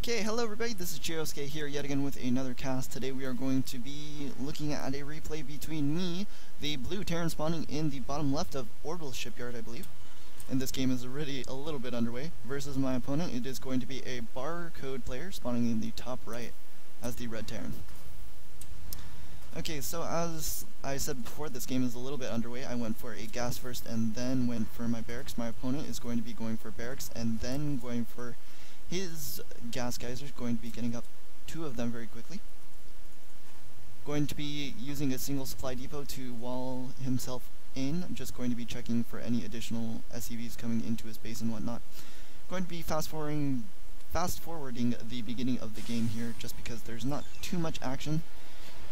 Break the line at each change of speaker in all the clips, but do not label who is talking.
Okay, hello everybody, this is J-O-S-K here yet again with another cast. Today we are going to be looking at a replay between me, the blue Terran spawning in the bottom left of Orbital Shipyard, I believe. And this game is already a little bit underway, versus my opponent. It is going to be a barcode player spawning in the top right as the red Terran. Okay, so as I said before, this game is a little bit underway. I went for a gas first and then went for my barracks. My opponent is going to be going for barracks and then going for his gas geysers, going to be getting up two of them very quickly. Going to be using a single supply depot to wall himself in. I'm just going to be checking for any additional SCVs coming into his base and whatnot. Going to be fast forwarding the beginning of the game here, just because there's not too much action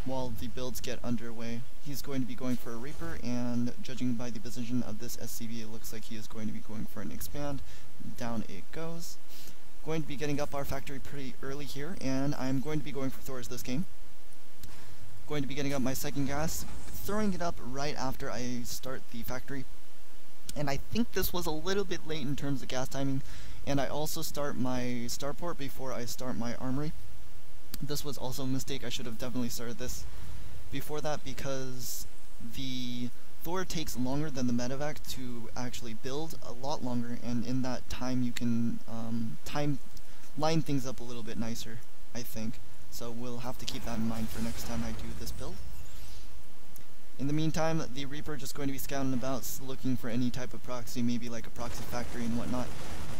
while the builds get underway. He's going to be going for a Reaper, and judging by the position of this SCV, it looks like he is going to be going for an expand. Down it goes. Going to be getting up our factory pretty early here, and I'm going to be going for Thors this game. Going to be getting up my second gas, throwing it up right after I start the factory. And I think this was a little bit late in terms of gas timing, and I also start my starport before I start my armory. This was also a mistake. I should have definitely started this before that, because the Thor takes longer than the medevac to actually build, a lot longer, and in that time you can line things up a little bit nicer, I think. So we'll have to keep that in mind for next time I do this build. In the meantime, the Reaper just going to be scouting about, looking for any type of proxy, maybe like a proxy factory and whatnot.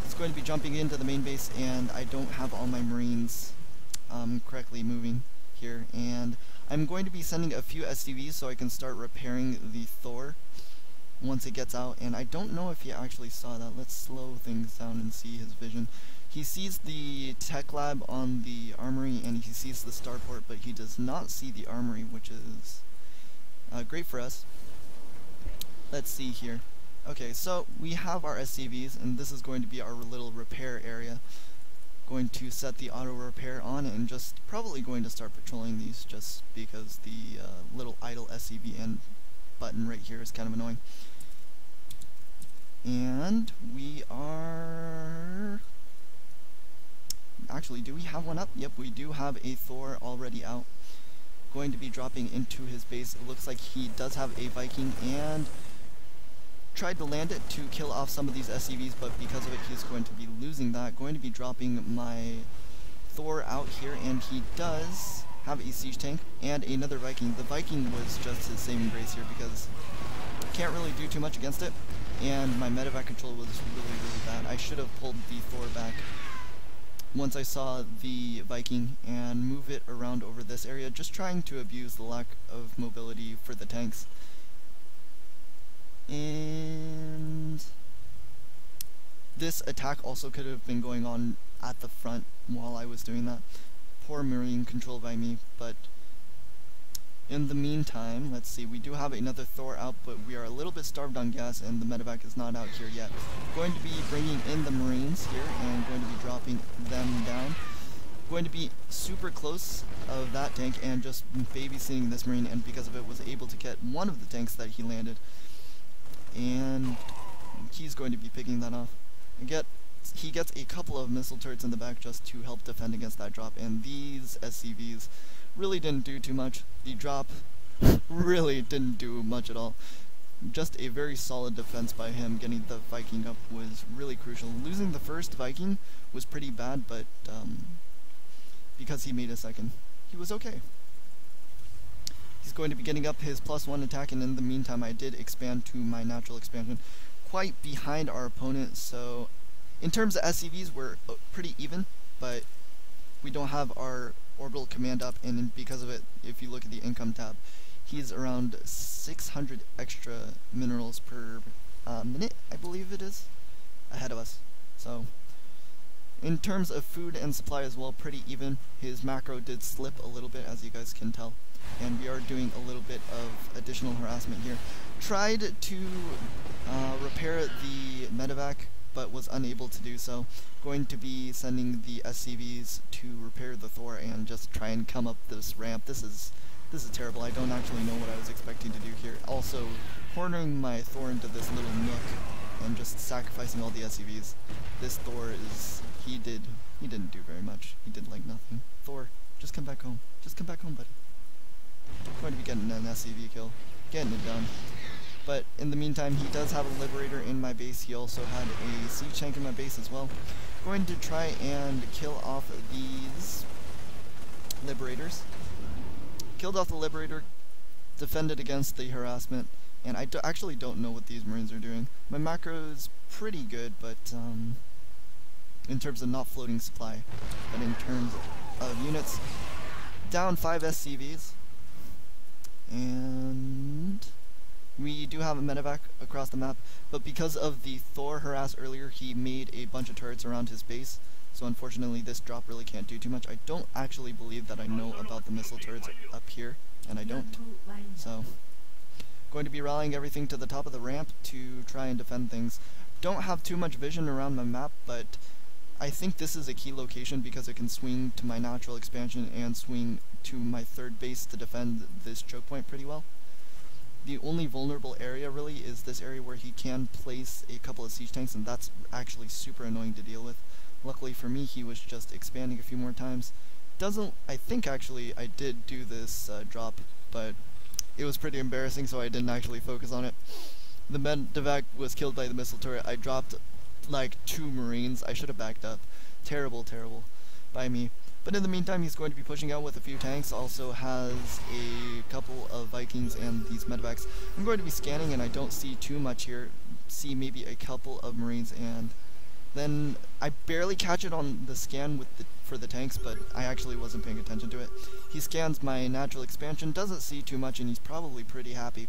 It's going to be jumping into the main base, and I don't have all my Marines correctly moving here, and I'm going to be sending a few SCVs so I can start repairing the Thor once it gets out. And I don't know if he actually saw that. Let's slow things down and see his vision. He sees the tech lab on the armory, and he sees the starport, but he does not see the armory, which is great for us. Let's see here. Okay, so we have our SCVs, and this is going to be our little repair area. Going to set the auto repair on, and just probably going to start patrolling these, just because the little idle SCV end button right here is kind of annoying. And we are... Actually, do we have one up? Yep, we do have a Thor already out. Going to be dropping into his base. It looks like he does have a Viking, and tried to land it to kill off some of these SCVs, but because of it he's going to be losing that. Going to be dropping my Thor out here, and he does have a siege tank and another Viking. The Viking was just his saving grace here, because can't really do too much against it, and my medevac control was really bad. I should have pulled the Thor back once I saw the Viking and move it around over this area, just trying to abuse the lack of mobility for the tanks. And this attack also could have been going on at the front while I was doing that. Poor Marine control by me, but in the meantime, let's see, we do have another Thor out, but we are a little bit starved on gas, and the medevac is not out here yet. Going to be bringing in the Marines here, and going to be dropping them down. Going to be super close of that tank, and just babysitting this Marine, and because of it was able to get one of the tanks that he landed. And he's going to be picking that off. He gets a couple of missile turrets in the back just to help defend against that drop, and these SCVs really didn't do too much. The drop really didn't do much at all. Just a very solid defense by him. Getting the Viking up was really crucial. Losing the first Viking was pretty bad, but because he made a second, he was okay. He's going to be getting up his +1 attack, and in the meantime I did expand to my natural expansion quite behind our opponent, so in terms of SCVs we're pretty even, but we don't have our orbital command up, and because of it, if you look at the income tab, he's around 600 extra minerals per minute, I believe it is, ahead of us. So in terms of food and supply as well, pretty even. His macro did slip a little bit, as you guys can tell, and we are doing a little bit of additional harassment here. Tried to repair the medevac, but was unable to do so. Going to be sending the SCVs to repair the Thor and just try and come up this ramp. This is terrible. I don't actually know what I was expecting to do here. Also, cornering my Thor into this little nook and just sacrificing all the SCVs. This Thor is he didn't do very much. He did like nothing. Thor, just come back home. Just come back home, buddy. I'm going to be getting an SCV kill. Getting it done. But in the meantime, he does have a Liberator in my base. He also had a Siege Tank in my base as well. Going to try and kill off these Liberators. Killed off the Liberator, defended against the harassment, and I actually don't know what these Marines are doing. My macro is pretty good, but in terms of not floating supply, but in terms of units, down 5 SCVs, and we do have a medevac across the map, but because of the Thor harass earlier, he made a bunch of turrets around his base, so unfortunately this drop really can't do too much. I don't actually believe that I know about the missile turrets up here, and I don't. So, going to be rallying everything to the top of the ramp to try and defend things. Don't have too much vision around my map, but I think this is a key location because it can swing to my natural expansion and swing to my third base to defend this choke point pretty well. The only vulnerable area really is this area where he can place a couple of siege tanks, and that's actually super annoying to deal with. Luckily for me, he was just expanding a few more times. I think actually I did do this drop, but it was pretty embarrassing, so I didn't actually focus on it. The medevac was killed by the missile turret. I dropped like 2 Marines. I should have backed up. Terrible by me. But in the meantime, he's going to be pushing out with a few tanks. Also has a couple of Vikings and these medevacs. I'm going to be scanning, and I don't see too much here. See maybe a couple of Marines, and then I barely catch it on the scan with for the tanks, but I actually wasn't paying attention to it. He scans my natural expansion, doesn't see too much, and he's probably pretty happy.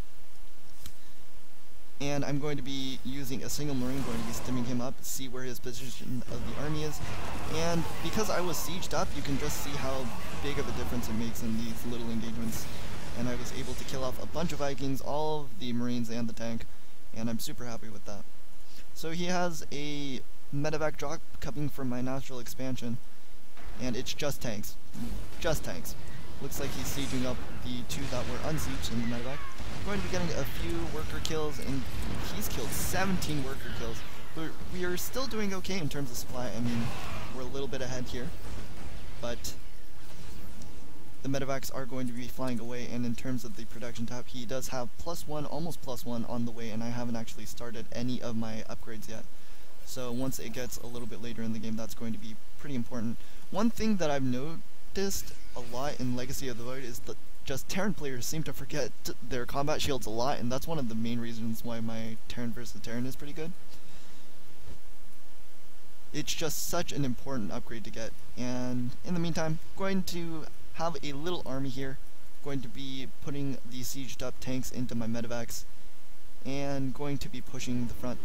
And I'm going to be using a single Marine, going to be stimming him up, see where his position of the army is. And because I was sieged up, you can just see how big of a difference it makes in these little engagements. And I was able to kill off a bunch of Vikings, all of the Marines and the tank, and I'm super happy with that. So he has a medevac drop coming from my natural expansion, and it's just tanks. Just tanks. Looks like he's sieging up the 2 that were unsieged in the medevac. We're going to be getting a few worker kills, and he's killed 17 worker kills. We are still doing okay in terms of supply. I mean, we're a little bit ahead here, but the medevacs are going to be flying away, and in terms of the production tab, he does have +1, almost +1 on the way, and I haven't actually started any of my upgrades yet. So once it gets a little bit later in the game, that's going to be pretty important. One thing that I've noticed a lot in Legacy of the Void is that just Terran players seem to forget their combat shields a lot, and that's one of the main reasons why my Terran versus Terran is pretty good. It's just such an important upgrade to get, and in the meantime, going to have a little army here, going to be putting the sieged up tanks into my medevacs, and going to be pushing the front.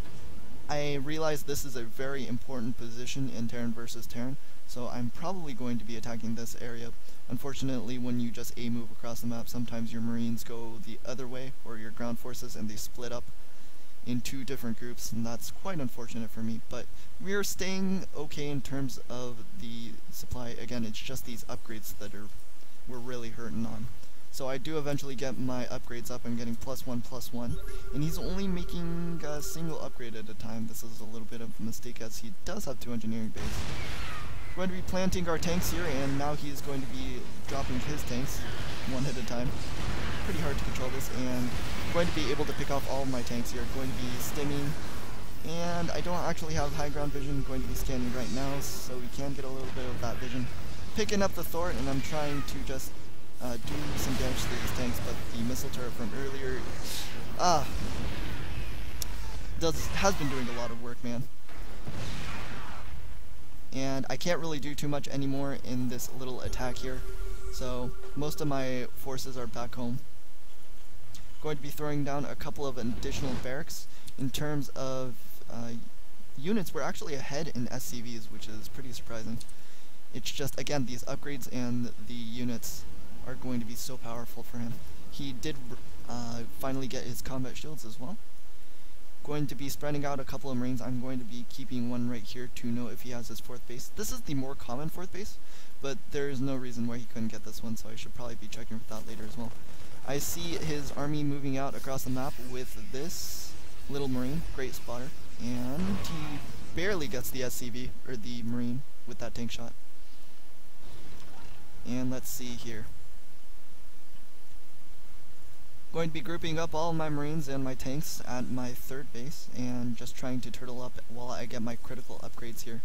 I realize this is a very important position in Terran versus Terran, so I'm probably going to be attacking this area. Unfortunately, when you just move across the map, sometimes your Marines go the other way, or your ground forces, and they split up in 2 different groups, and that's quite unfortunate for me. But we are staying okay in terms of the supply. Again, it's just these upgrades that we're really hurting on. So I do eventually get my upgrades up. I'm getting +1, and he's only making a single upgrade at a time. This is a little bit of a mistake, as he does have 2 engineering bays. We're going to be planting our tanks here, and now he's going to be dropping his tanks one at a time. Pretty hard to control this, and going to be able to pick off all of my tanks here. Going to be stimming, and I don't actually have high ground vision. Going to be scanning right now, so we can get a little bit of that vision. Picking up the Thor, and I'm trying to just do some damage to these tanks, but the missile turret from earlier has been doing a lot of work, man. And I can't really do too much anymore in this little attack here, so most of my forces are back home. Going to be throwing down a couple of additional barracks. In terms of units, we're actually ahead in SCVs, which is pretty surprising. It's just, again, these upgrades and the units are going to be so powerful for him. He did finally get his combat shields as well. Going to be spreading out a couple of Marines. I'm going to be keeping one right here to know if he has his 4th base. This is the more common 4th base, but there is no reason why he couldn't get this one, so I should probably be checking for that later as well. I see his army moving out across the map with this little Marine, great spotter, and he barely gets the SCV, or the Marine, with that tank shot. And let's see here. Going to be grouping up all my Marines and my tanks at my third base, and just trying to turtle up while I get my critical upgrades here.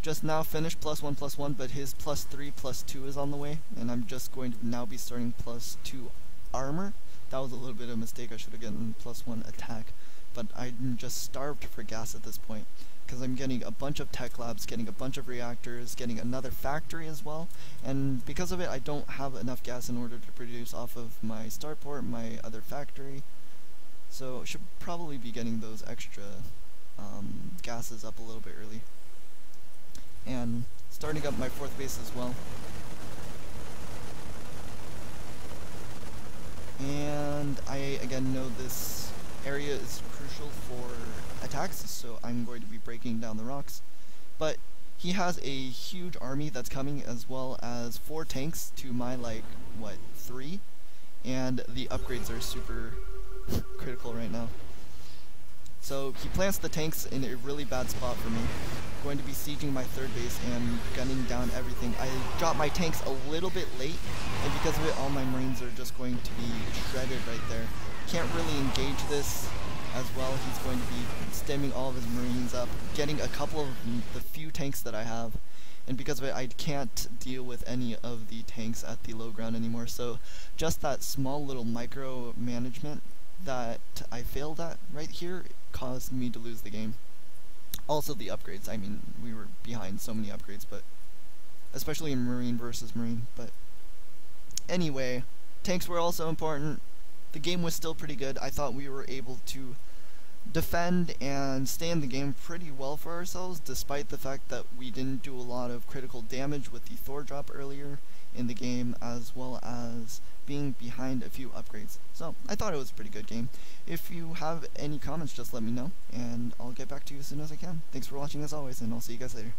Just now finished +1/+1, but his +3/+2 is on the way, and I'm just going to now be starting +2 armor. That was a little bit of a mistake. I should have gotten +1 attack, but I'm just starved for gas at this point, because I'm getting a bunch of tech labs, getting a bunch of reactors, getting another factory as well, and because of it I don't have enough gas in order to produce off of my starport, my other factory, so should probably be getting those extra gases up a little bit early. And starting up my fourth base as well. And I again know this area is crucial for attacks, so I'm going to be breaking down the rocks. But he has a huge army that's coming, as well as 4 tanks to my, like, what, 3? And the upgrades are super critical right now. So he plants the tanks in a really bad spot for me. Going to be sieging my third base and gunning down everything. I dropped my tanks a little bit late, and because of it all my Marines are just going to be shredded right there. Can't really engage this as well. He's going to be stemming all of his Marines up, getting a couple of the few tanks that I have, and because of it I can't deal with any of the tanks at the low ground anymore. So just that small little micro management that I failed at right here caused me to lose the game. Also the upgrades, I mean, we were behind so many upgrades, but especially in Marine versus Marine. But anyway, tanks were also important. The game was still pretty good. I thought we were able to defend and stay in the game pretty well for ourselves, despite the fact that we didn't do a lot of critical damage with the Thor drop earlier in the game, as well as being behind a few upgrades. So I thought it was a pretty good game. If you have any comments, just let me know, and I'll get back to you as soon as I can. Thanks for watching as always, and I'll see you guys later.